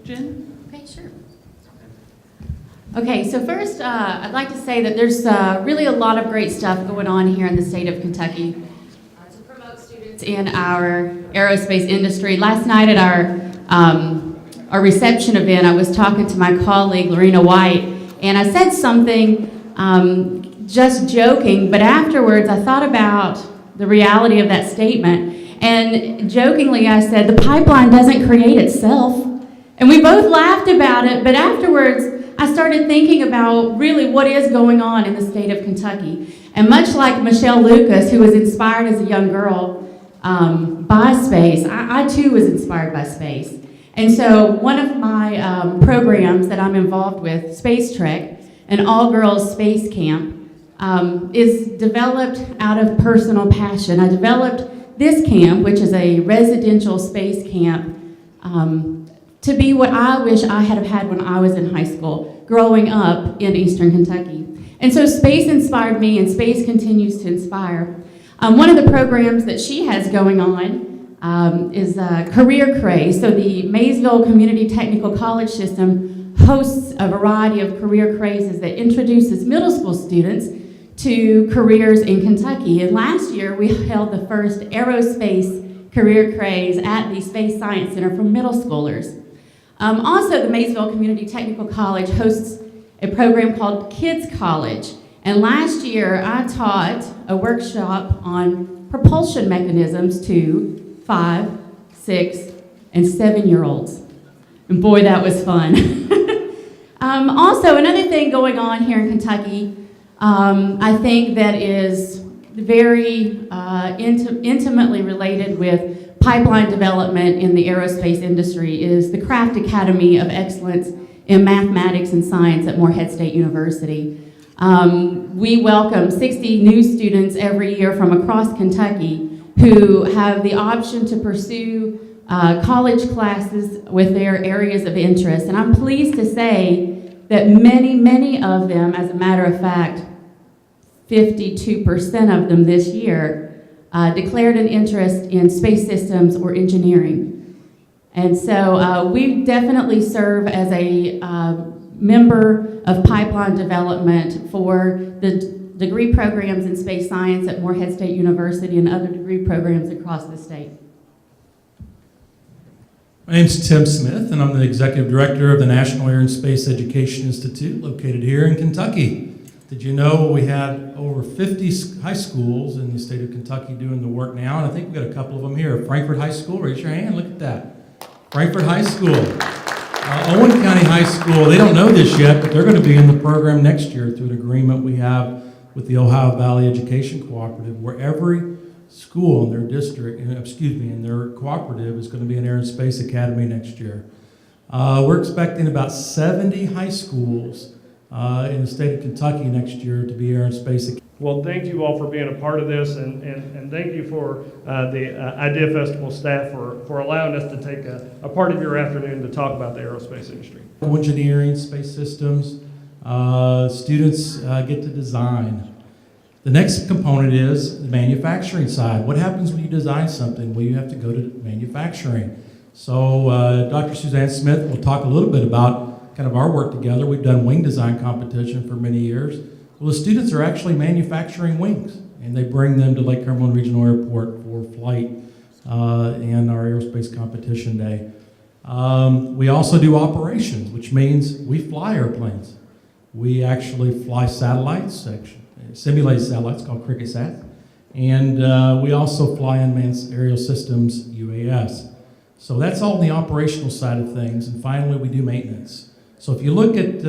Jen? Okay, sure. Okay, so first, I'd like to say that there's really a lot of great stuff going on here in the state of Kentucky to promote students in our aerospace industry. Last night at our reception event, I was talking to my colleague, Lorena White, and I said something just joking, but afterwards I thought about the reality of that statement, and jokingly I said, the pipeline doesn't create itself. And we both laughed about it, but afterwards I started thinking about really what is going on in the state of Kentucky. And much like Michelle Lucas, who was inspired as a young girl by space, I too was inspired by space. And so one of my programs that I'm involved with, SpaceTrek, an all-girls space camp, is developed out of personal passion. I developed this camp, which is a residential space camp, to be what I wish I had had when I was in high school, growing up in Eastern Kentucky. And so space inspired me, and space continues to inspire. One of the programs that she has going on is Career Craze. So the Maysville Community Technical College system hosts a variety of career crazes that introduces middle school students to careers in Kentucky. And last year we held the first Aerospace career craze at the Space Science Center for middle schoolers. Also, the Maysville Community Technical College hosts a program called Kids College. And last year, I taught a workshop on propulsion mechanisms to 5, 6, and 7-year-olds. And boy, that was fun. Also, another thing going on here in Kentucky, I think that is very intimately related with pipeline development in the aerospace industry is the Craft Academy of Excellence in Mathematics and Science at Morehead State University. We welcome 60 new students every year from across Kentucky who have the option to pursue college classes with their areas of interest. And I'm pleased to say that many of them, as a matter of fact, 52% of them this year, declared an interest in space systems or engineering. And so we definitely serve as a member of pipeline development for the degree programs in space science at Morehead State University and other degree programs across the state. My name's Tim Smith, and I'm the Executive Director of the National Air and Space Education Institute, located here in Kentucky. Did you know we had over 50 high schools in the state of Kentucky doing the work now? And I think we've got a couple of them here. Frankfort High School, raise your hand, look at that. Frankfort High School. Owen County High School, they don't know this yet, but they're going to be in the program next year through an agreement we have with the Ohio Valley Education Cooperative, where every school in their district, in their cooperative is going to be an Air and Space Academy next year. We're expecting about 70 high schools in the state of Kentucky next year to be Air and Space Academy. Well, thank you all for being a part of this, and thank you for the Idea Festival staff for allowing us to take a part of your afternoon to talk about the aerospace industry. Engineering, space systems, students get to design. The next component is the manufacturing side. What happens when you design something? Well, you have to go to manufacturing. So Dr. Suzanne Smith will talk a little bit about kind of our work together. We've done wing design competition for many years. Well, the students are actually manufacturing wings, and they bring them to Lake Cumberland Regional Airport for flight and our aerospace competition day. We also do operations, which means we fly airplanes. We actually fly satellites, simulate satellites called CricketSat, and we also fly unmanned aerial systems, UAS. So that's all the operational side of things, and finally we do maintenance. So if you look at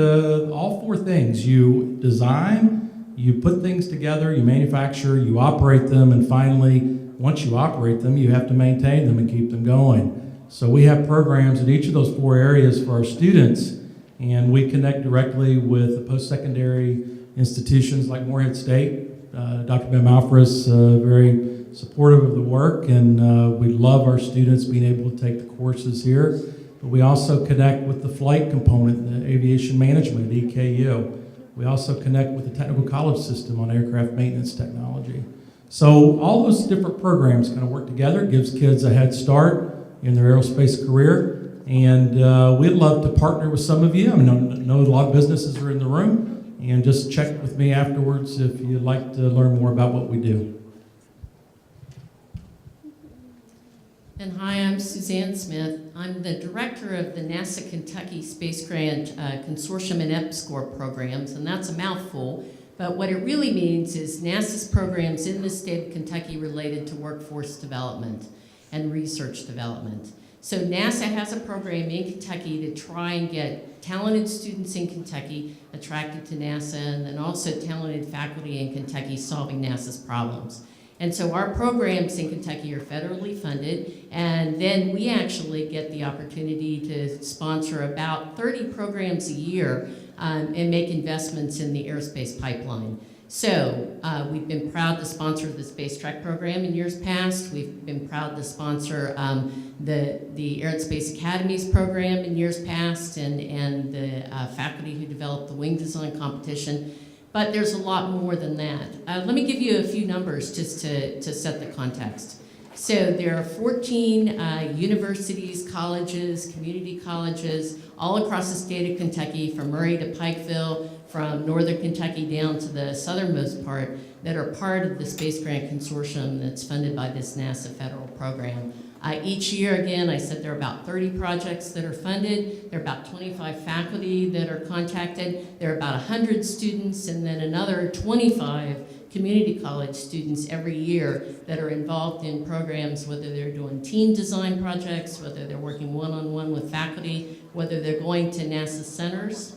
all four things, you design, you put things together, you manufacture, you operate them, and finally, once you operate them, you have to maintain them and keep them going. So we have programs in each of those four areas for our students, and we connect directly with the post-secondary institutions like Morehead State. Dr. Ben Malfris, very supportive of the work, and we love our students being able to take the courses here. But we also connect with the flight component, the aviation management, EKU. We also connect with the technical college system on aircraft maintenance technology. So all those different programs kind of work together, gives kids a head start in their aerospace career. And we'd love to partner with some of you. I know a lot of businesses are in the room. And just check with me afterwards if you'd like to learn more about what we do. And hi, I'm Suzanne Smith. I'm the director of the NASA Kentucky Space Grant Consortium and EPSCoR programs, and that's a mouthful. But what it really means is NASA's programs in the state of Kentucky related to workforce development and research development. So NASA has a program in Kentucky to try and get talented students in Kentucky attracted to NASA, and then also talented faculty in Kentucky solving NASA's problems. And so our programs in Kentucky are federally funded, and then we actually get the opportunity to sponsor about 30 programs a year and make investments in the aerospace pipeline. So we've been proud to sponsor the SpaceTrek program in years past. We've been proud to sponsor the Aerospace Academy's program in years past, and the faculty who developed the wing design competition. But there's a lot more than that. Let me give you a few numbers just to set the context. So there are 14 universities, colleges, community colleges, all across the state of Kentucky, from Murray to Pikeville, from northern Kentucky down to the southernmost part, that are part of the Space Grant Consortium that's funded by this NASA federal program. Each year, again, I said there are about 30 projects that are funded. There are about 25 faculty that are contacted. There are about 100 students, and then another 25 community college students every year that are involved in programs, whether they're doing team design projects, whether they're working one-on-one with faculty, whether they're going to NASA centers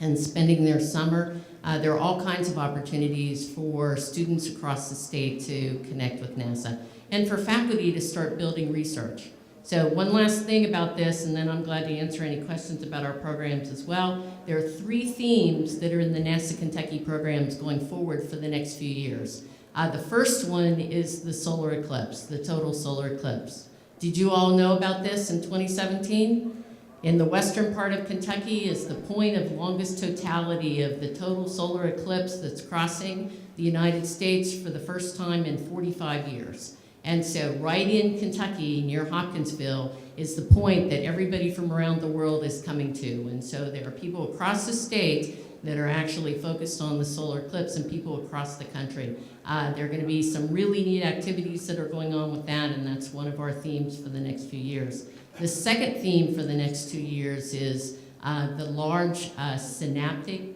and spending their summer. There are all kinds of opportunities for students across the state to connect with NASA, and for faculty to start building research. So one last thing about this, and then I'm glad to answer any questions about our programs as well. There are 3 themes that are in the NASA Kentucky programs going forward for the next few years. The first one is the solar eclipse, the total solar eclipse. Did you all know about this in 2017? In the western part of Kentucky is the point of longest totality of the total solar eclipse that's crossing the United States for the first time in 45 years. And so right in Kentucky, near Hopkinsville, is the point that everybody from around the world is coming to. And so there are people across the state that are actually focused on the solar eclipse, and people across the country. There are going to be some really neat activities that are going on with that, and that's one of our themes for the next few years. The second theme for the next 2 years is the large Synoptic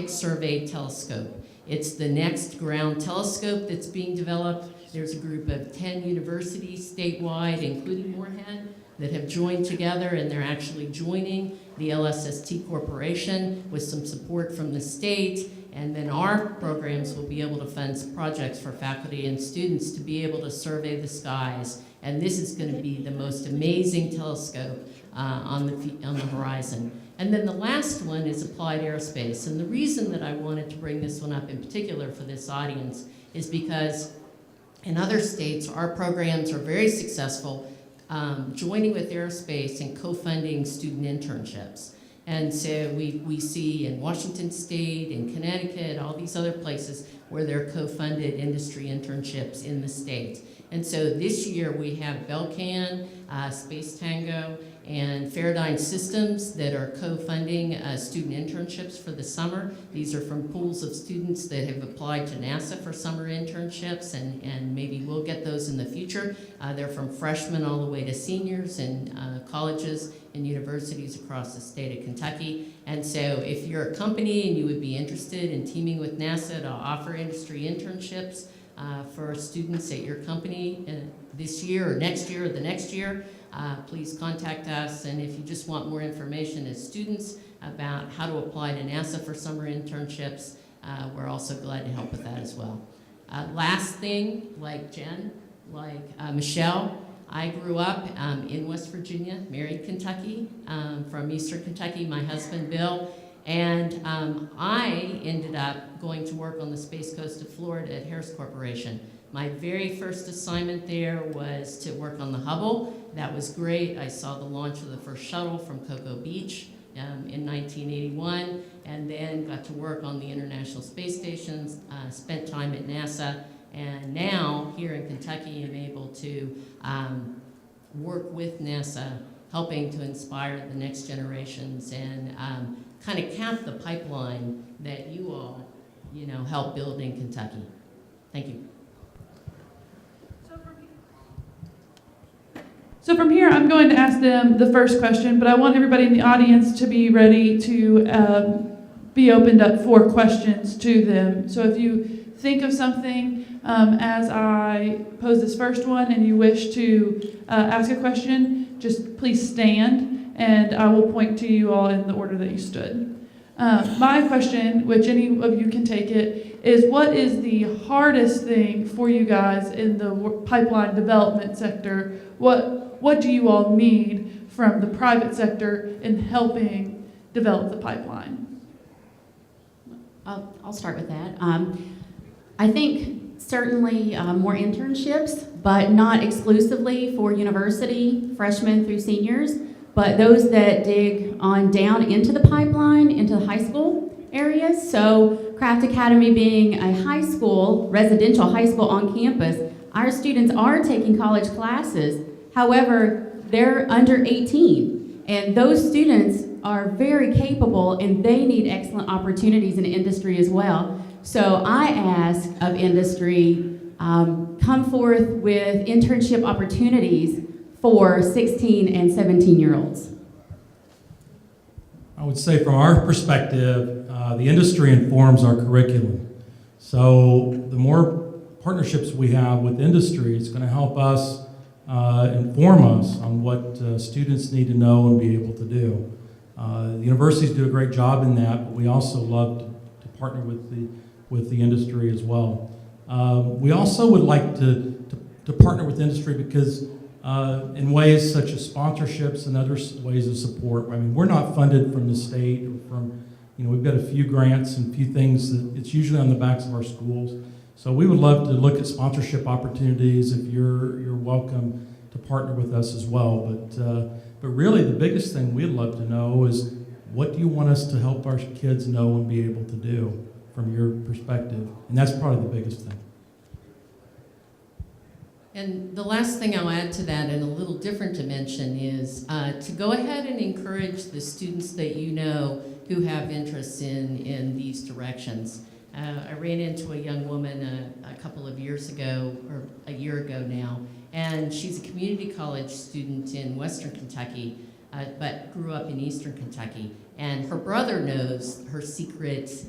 Survey Telescope. It's the next ground telescope that's being developed. There's a group of 10 universities statewide, including Moorhead, that have joined together, and they're actually joining the LSST Corporation with some support from the state. And then our programs will be able to fund some projects for faculty and students to be able to survey the skies. And this is going to be the most amazing telescope on the horizon. And then the last one is applied aerospace. And the reason that I wanted to bring this one up in particular for this audience is because in other states, our programs are very successful joining with aerospace and co-funding student internships. And so we see in Washington State, in Connecticut, all these other places where they're co-funded industry internships in the state. And so this year we have Belcan, Space Tango, and Fairdyne Systems that are co-funding student internships for the summer. These are from pools of students that have applied to NASA for summer internships, and maybe we'll get those in the future. They're from freshmen all the way to seniors in colleges and universities across the state of Kentucky. And so if you're a company and you would be interested in teaming with NASA to offer industry internships for students at your company this year or next year or the next year, please contact us. And if you just want more information as students about how to apply to NASA for summer internships, we're also glad to help with that as well. Last thing, like Jen, like Michelle, I grew up in West Virginia, married Kentucky, from Eastern Kentucky, my husband Bill, and I ended up going to work on the Space Coast of Florida at Harris Corporation. My very first assignment there was to work on the Hubble. That was great. I saw the launch of the first shuttle from Cocoa Beach in 1981, and then got to work on the International Space Stations, spent time at NASA, and now here in Kentucky I'm able to work with NASA helping to inspire the next generations and kind of cap the pipeline that you all, help build in Kentucky. Thank you. So from here, I'm going to ask them the first question, but I want everybody in the audience to be ready to be opened up for questions to them. So if you think of something as I pose this first one and you wish to ask a question, just please stand and I will point to you all in the order that you stood. My question, which any of you can take it, is what is the hardest thing for you guys in the pipeline development sector? What do you all need from the private sector in helping develop the pipeline? I'll start with that. I think certainly more internships, but not exclusively for university freshmen through seniors, but those that dig on down into the pipeline, into the high school areas. So Craft Academy being a high school, residential high school on campus, our students are taking college classes. However, they're under 18, and those students are very capable and they need excellent opportunities in industry as well. So I ask of industry, come forth with internship opportunities for 16 and 17-year-olds. I would say from our perspective, the industry informs our curriculum. So the more partnerships we have with industry, it's going to help us inform us on what students need to know and be able to do. The universities do a great job in that, but we also love to partner with the industry as well. We also would like to partner with industry because in ways such as sponsorships and other ways of support. I mean, we're not funded from the state or from, we've got a few grants and a few things that it's usually on the backs of our schools. So we would love to look at sponsorship opportunities if you're welcome to partner with us as well. But really the biggest thing we'd love to know is what do you want us to help our kids know and be able to do from your perspective? And that's probably the biggest thing. And the last thing I'll add to that in a little different dimension is to go ahead and encourage the students that you know who have interests in these directions. I ran into a young woman a couple of years ago, or a year ago now, and she's a community college student in Western Kentucky, but grew up in Eastern Kentucky. And her brother knows her secret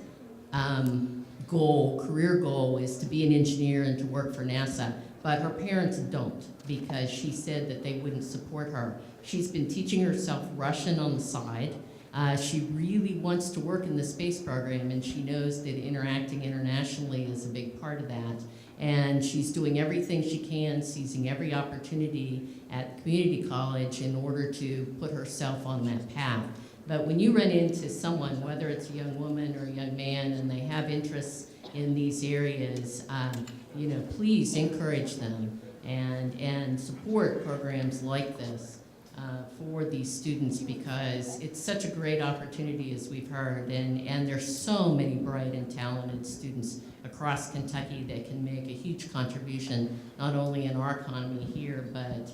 career goal is to be an engineer and to work for NASA. But her parents don't, because she said that they wouldn't support her. She's been teaching herself Russian on the side. She really wants to work in the space program, and she knows that interacting internationally is a big part of that. And she's doing everything she can, seizing every opportunity at community college in order to put herself on that path. But when you run into someone, whether it's a young woman or a young man, and they have interests in these areas, please encourage them and support programs like this for these students, because it's such a great opportunity, as we've heard, and there's so many bright and talented students across Kentucky that can make a huge contribution, not only in our economy here, but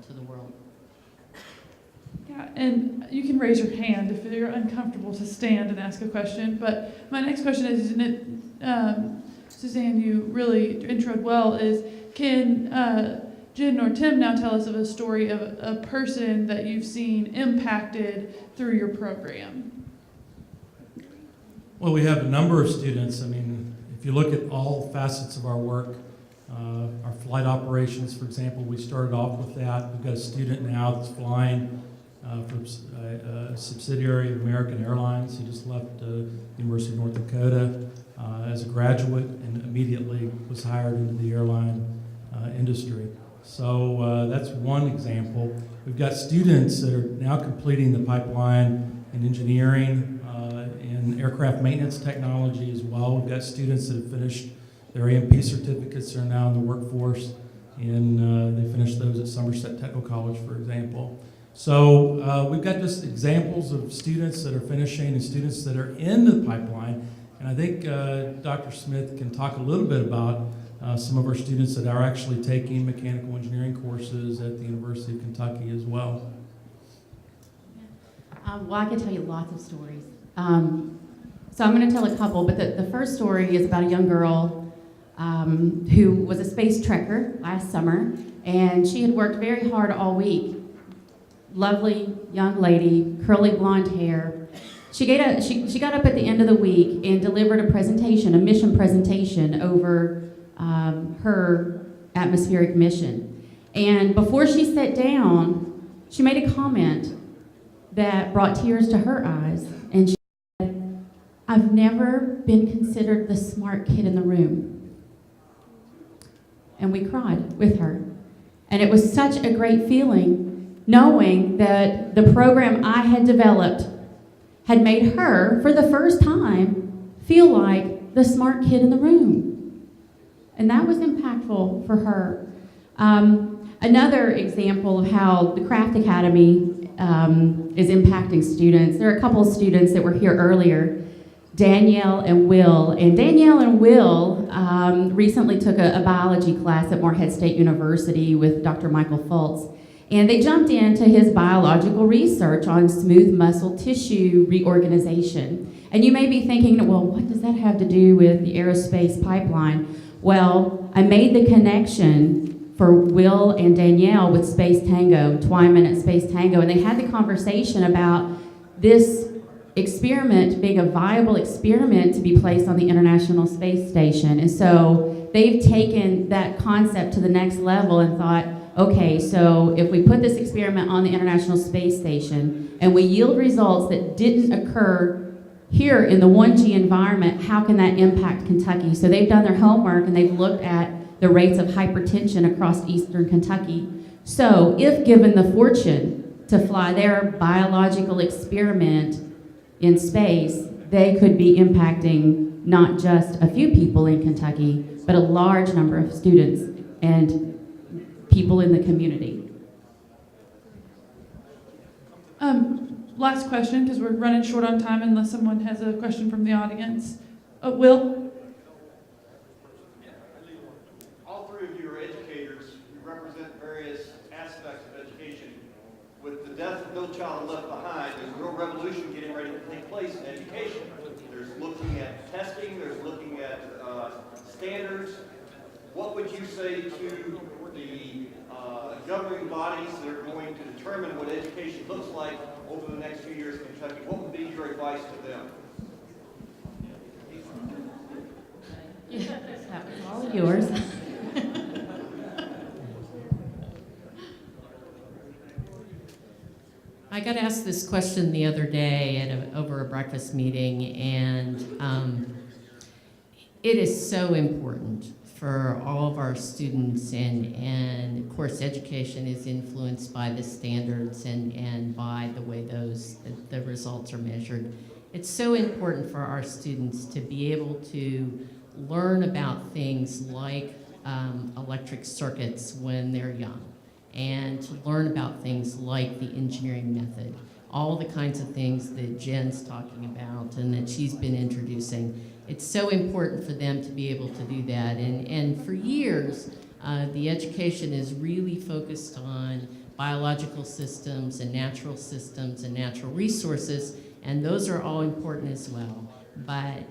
to the world. Yeah, and you can raise your hand if you're uncomfortable to stand and ask a question. But my next question is, Suzanne, you really introed well, is can Jen or Tim now tell us of a story of a person that you've seen impacted through your program? Well, we have a number of students. I mean, if you look at all facets of our work, our flight operations, for example, we started off with that. We've got a student now that's flying from a subsidiary of American Airlines. He just left the University of North Dakota as a graduate and immediately was hired into the airline industry. So that's one example. We've got students that are now completing the pipeline in engineering and aircraft maintenance technology as well. We've got students that have finished their AMP certificates, are now in the workforce, and they finished those at Somerset Technical College, for example. So we've got just examples of students that are finishing and students that are in the pipeline. And I think Dr. Smith can talk a little bit about some of our students that are actually taking mechanical engineering courses at the University of Kentucky as well. Well, I could tell you lots of stories. So I'm going to tell a couple, but the first story is about a young girl who was a space trekker last summer, and she had worked very hard all week. Lovely young lady, curly blonde hair. She got up at the end of the week and delivered a presentation, a mission presentation over her atmospheric mission. And before she sat down, she made a comment that brought tears to her eyes. And she said, "I've never been considered the smart kid in the room." And we cried with her. And it was such a great feeling knowing that the program I had developed had made her, for the first time, feel like the smart kid in the room. And that was impactful for her. Another example of how the Craft Academy is impacting students. There are a couple of students that were here earlier, Danielle and Will. And Danielle and Will recently took a biology class at Morehead State University with Dr. Michael Fultz. And they jumped into his biological research on smooth muscle tissue reorganization. And you may be thinking, well, what does that have to do with the aerospace pipeline? Well, I made the connection for Will and Danielle with Space Tango, Twyman at Space Tango, and they had the conversation about this experiment being a viable experiment to be placed on the International Space Station. And so they've taken that concept to the next level and thought, okay, so if we put this experiment on the International Space Station and we yield results that didn't occur here in the 1G environment, how can that impact Kentucky? So they've done their homework and they've looked at the rates of hypertension across eastern Kentucky. So if given the fortune to fly their biological experiment in space, they could be impacting not just a few people in Kentucky, but a large number of students and people in the community. Last question, because we're running short on time unless someone has a question from the audience. Will? All three of you are educators. You represent various aspects of education. With the death of No Child Left Behind, there's a real revolution getting ready to take place in education. There's looking at testing, there's looking at standards. What would you say to the governing bodies that are going to determine what education looks like over the next few years in Kentucky? What would be your advice to them? That was all yours. I got asked this question the other day at over a breakfast meeting, and it is so important for all of our students, and of course education is influenced by the standards and by the way the results are measured. It's so important for our students to be able to learn about things like electric circuits when they're young, and to learn about things like the engineering method, all the kinds of things that Jen's talking about and that she's been introducing. It's so important for them to be able to do that. And for years, the education is really focused on biological systems and natural resources, and those are all important as well. But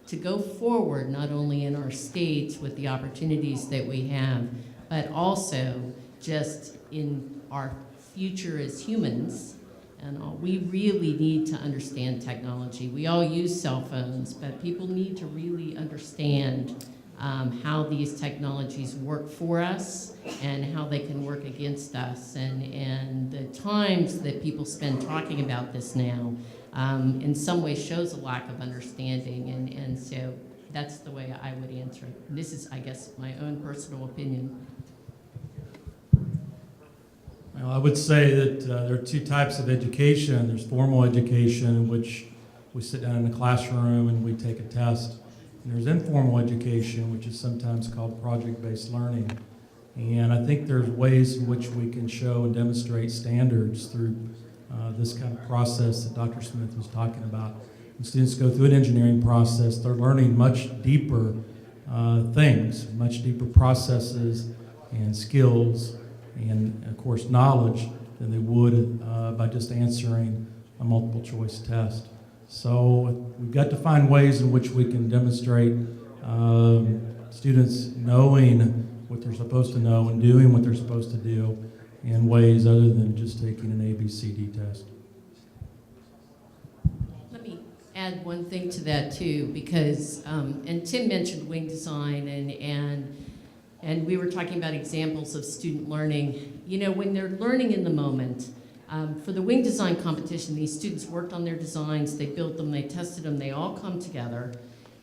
to go forward, not only in our states with the opportunities that we have, but also just in our future as humans, and we really need to understand technology. We all use cell phones, but people need to really understand how these technologies work for us and how they can work against us. And the times that people spend talking about this now in some ways shows a lack of understanding, and so that's the way I would answer it. This is, I guess, my own personal opinion. Well, I would say that there are two types of education. There's formal education, in which we sit down in a classroom and we take a test. And there's informal education, which is sometimes called project-based learning. And I think there's ways in which we can show and demonstrate standards through this kind of process that Dr. Smith was talking about. When students go through an engineering process, they're learning much deeper things, much deeper processes and skills and, of course, knowledge than they would by just answering a multiple choice test. So we've got to find ways in which we can demonstrate students knowing what they're supposed to know and doing what they're supposed to do in ways other than just taking an ABCD test. Let me add one thing to that too, because, and Tim mentioned wing design and we were talking about examples of student learning. You know, when they're learning in the moment, for the wing design competition, these students worked on their designs, they built them, they tested them, they all come together,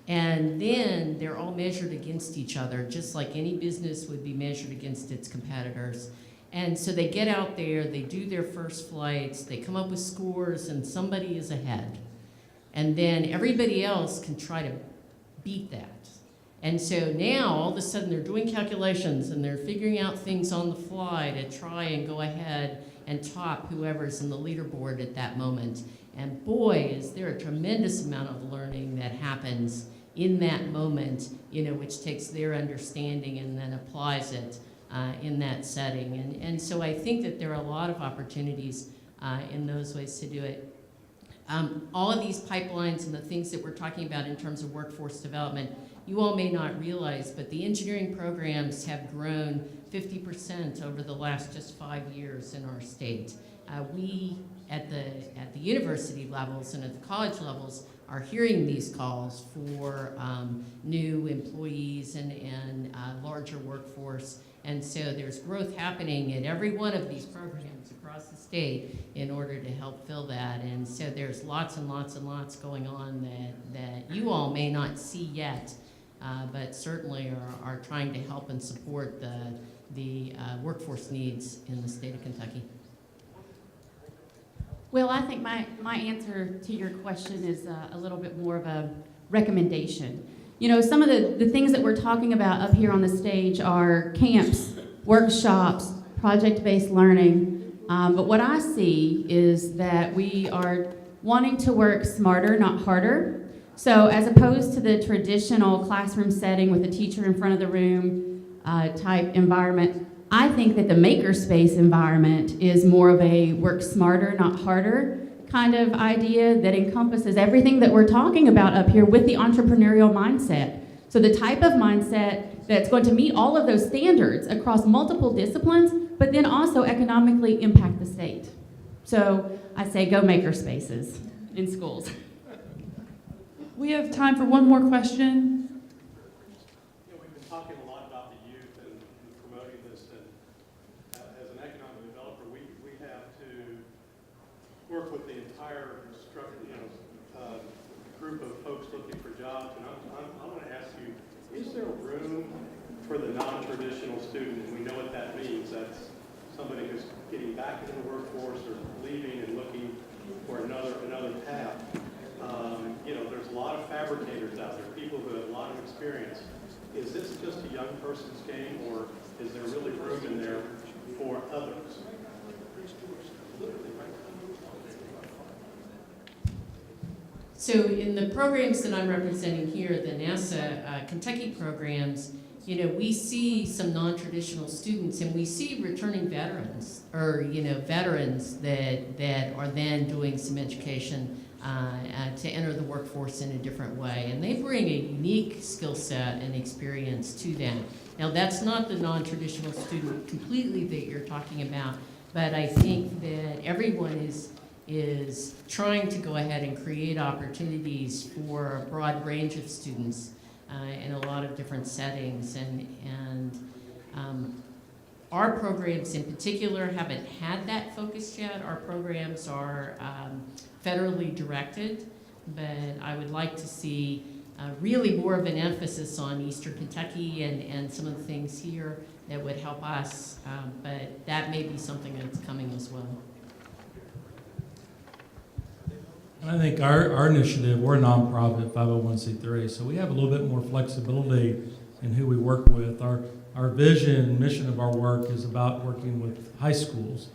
and then they're all measured against each other, just like any business would be measured against its competitors. And so they get out there, they do their first flights, they come up with scores, and somebody is ahead. And then everybody else can try to beat that. And so now, all of a sudden, they're doing calculations, and they're figuring out things on the fly to try and go ahead and top whoever's in the leaderboard at that moment. And boy, is there a tremendous amount of learning that happens in that moment, you know, which takes their understanding and then applies it in that setting. And so I think that there are a lot of opportunities in those ways to do it. All of these pipelines and the things that we're talking about in terms of workforce development, you all may not realize, but the engineering programs have grown 50% over the last just 5 years in our state. We, at the university levels and at the college levels, are hearing these calls for new employees and larger workforce. And so there's growth happening at every one of these programs across the state in order to help fill that. And so there's lots and lots and lots going on that you all may not see yet, but certainly are trying to help and support the workforce needs in the state of Kentucky. Well, I think my answer to your question is a little bit more of a recommendation. You know, some of the things that we're talking about up here on the stage are camps, workshops, project-based learning. But what I see is that we are wanting to work smarter, not harder. So as opposed to the traditional classroom setting with a teacher in front of the room type environment, I think that the makerspace environment is more of a work smarter, not harder kind of idea that encompasses everything that we're talking about up here with the entrepreneurial mindset. So the type of mindset that's going to meet all of those standards across multiple disciplines, but then also economically impact the state. So I say go makerspaces in schools. We have time for one more question. You know, we've been talking a lot about the youth and promoting this, and as an economic developer, we have to work with the entire group of folks looking for jobs. And I want to ask you, is there room for the non-traditional student? And we know what that means. That's somebody who's getting back into the workforce or leaving and looking for another path. You know, there's a lot of fabricators out there, people who have a lot of experience. Is this just a young person's game, or is there really room in there for others? So in the programs that I'm representing here, the NASA Kentucky programs, you know, we see some non-traditional students, and we see returning veterans, or, you know, veterans that are then doing some education to enter the workforce in a different way. And they bring a unique skill set and experience to them. Now, that's not the non-traditional student completely that you're talking about, but I think that everyone is trying to go ahead and create opportunities for a broad range of students in a lot of different settings. And our programs in particular haven't had that focus yet. Our programs are federally directed, but I would like to see really more of an emphasis on Eastern Kentucky and some of the things here that would help us, but that may be something that's coming as well. And I think our initiative, we're a nonprofit 501c3, so we have a little bit more flexibility in who we work with. Our vision and mission of our work is about working with high schools,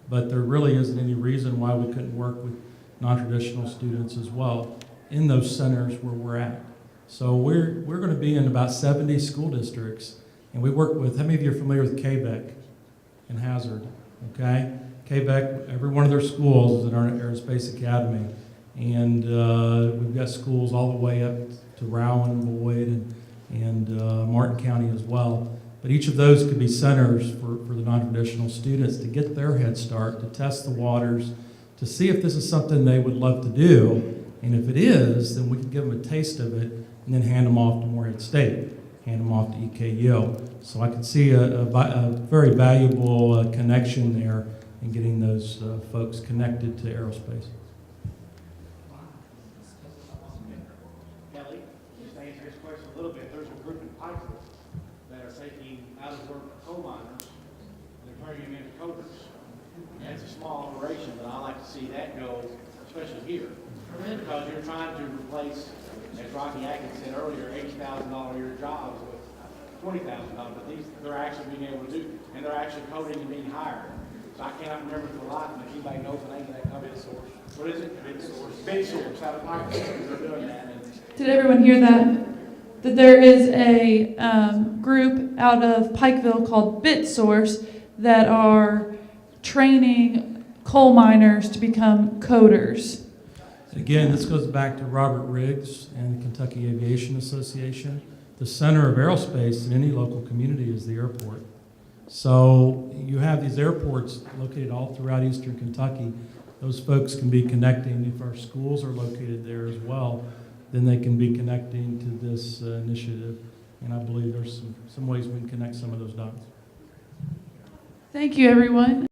but there really isn't any reason why we couldn't work with non-traditional students as well in those centers where we're at. So we're going to be in about 70 school districts, and we work with, how many of you are familiar with Quebec and Hazard, okay? Quebec, every one of their schools is in our Aerospace Academy. And we've got schools all the way up to Rowan and Boyd and Martin County as well. But each of those could be centers for the non-traditional students to get their head start, to test the waters, to see if this is something they would love to do. And if it is, then we can give them a taste of it and then hand them off to Morehead State, hand them off to EKU. So I can see a very valuable connection there in getting those folks connected to aerospace. Kelly, just to answer this question a little bit, there's a group in Pikeville that are taking out of work coal miners, and they're turning them into coders. That's a small operation, but I like to see that go, especially here. Because you're trying to replace, as Rocky Atkins said earlier, $80,000 a year jobs with $20,000, but they're actually being able to do, and they're actually coding and being hired. So I cannot remember for the life of me, if anybody knows the name of that company. What is it? BidSource out of Pikeville. They're doing that. Did everyone hear that? That there is a group out of Pikeville called BitSource that are training coal miners to become coders. Again, this goes back to Robert Riggs and the Kentucky Aviation Association. The center of aerospace in any local community is the airport. So you have these airports located all throughout eastern Kentucky. Those folks can be connecting. If our schools are located there as well, then they can be connecting to this initiative. And I believe there's some ways we can connect some of those dots. Thank you, everyone.